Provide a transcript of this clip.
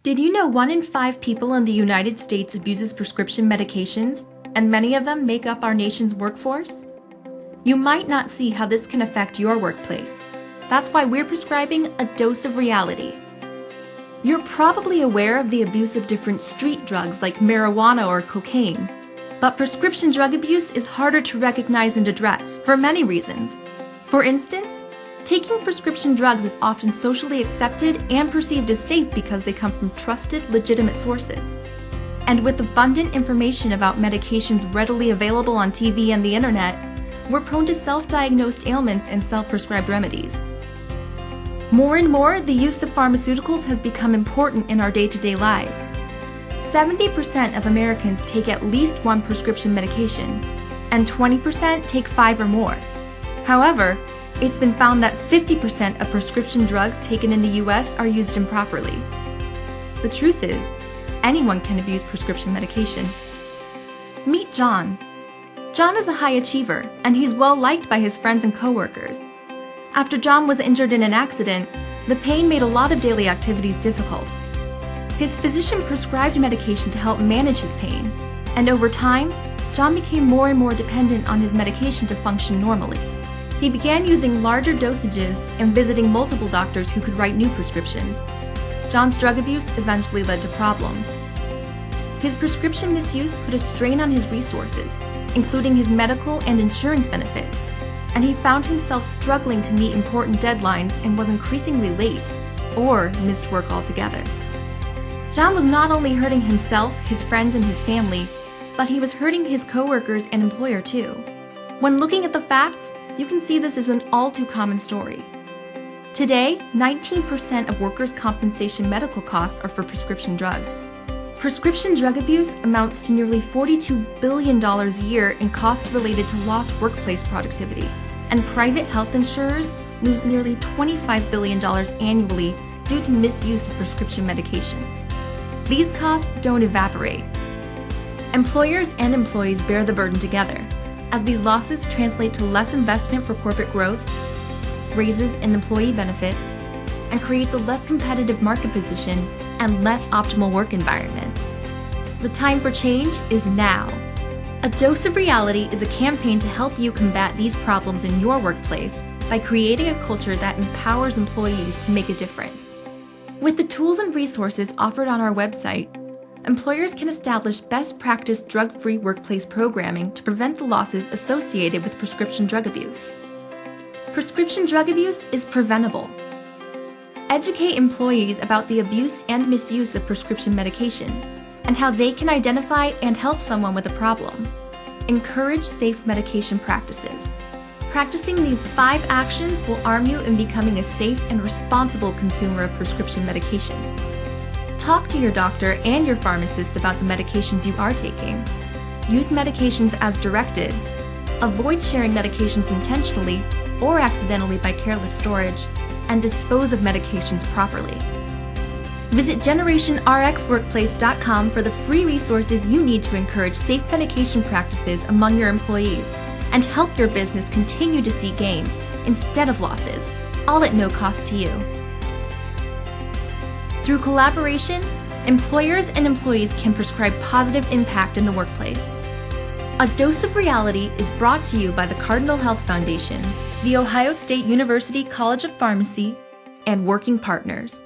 Did you know 1 in 5 people in the United States abuses prescription medications, and many of them make up our nation's workforce? You might not see how this can affect your workplace. That's why we're prescribing a dose of reality. You're probably aware of the abuse of different street drugs like marijuana or cocaine, but prescription drug abuse is harder to recognize and address for many reasons. For instance, taking prescription drugs is often socially accepted and perceived as safe because they come from trusted, legitimate sources. And with abundant information about medications readily available on TV and the internet, we're prone to self-diagnosed ailments and self-prescribed remedies. More and more, the use of pharmaceuticals has become important in our day-to-day lives. 70% of Americans take at least one prescription medication, and 20% take 5 or more. However, it's been found that 50% of prescription drugs taken in the US are used improperly. The truth is, anyone can abuse prescription medication. Meet John. John is a high achiever, and he's well liked by his friends and coworkers. After John was injured in an accident, the pain made a lot of daily activities difficult. His physician prescribed medication to help manage his pain, and over time, John became more and more dependent on his medication to function normally. He began using larger dosages and visiting multiple doctors who could write new prescriptions. John's drug abuse eventually led to problems. His prescription misuse put a strain on his resources, including his medical and insurance benefits, and he found himself struggling to meet important deadlines and was increasingly late or missed work altogether. John was not only hurting himself, his friends, and his family, but he was hurting his coworkers and employer too. When looking at the facts, you can see this is an all too common story. Today, 19% of workers' compensation medical costs are for prescription drugs. Prescription drug abuse amounts to nearly $42 billion a year in costs related to lost workplace productivity, and private health insurers lose nearly $25 billion annually due to misuse of prescription medications. These costs don't evaporate. Employers and employees bear the burden together, as these losses translate to less investment for corporate growth, raises in employee benefits, and creates a less competitive market position and less optimal work environment. The time for change is now. A Dose of Reality is a campaign to help you combat these problems in your workplace by creating a culture that empowers employees to make a difference. With the tools and resources offered on our website, employers can establish best practice drug-free workplace programming to prevent the losses associated with prescription drug abuse. Prescription drug abuse is preventable. Educate employees about the abuse and misuse of prescription medication and how they can identify and help someone with a problem. Encourage safe medication practices. Practicing these 5 actions will arm you in becoming a safe and responsible consumer of prescription medications. Talk to your doctor and your pharmacist about the medications you are taking. Use medications as directed. Avoid sharing medications intentionally or accidentally by careless storage, and dispose of medications properly. Visit GenerationRxWorkplace.com for the free resources you need to encourage safe medication practices among your employees and help your business continue to see gains instead of losses, all at no cost to you. Through collaboration, employers and employees can prescribe positive impact in the workplace. A Dose of Reality is brought to you by the Cardinal Health Foundation, the Ohio State University College of Pharmacy, and working partners.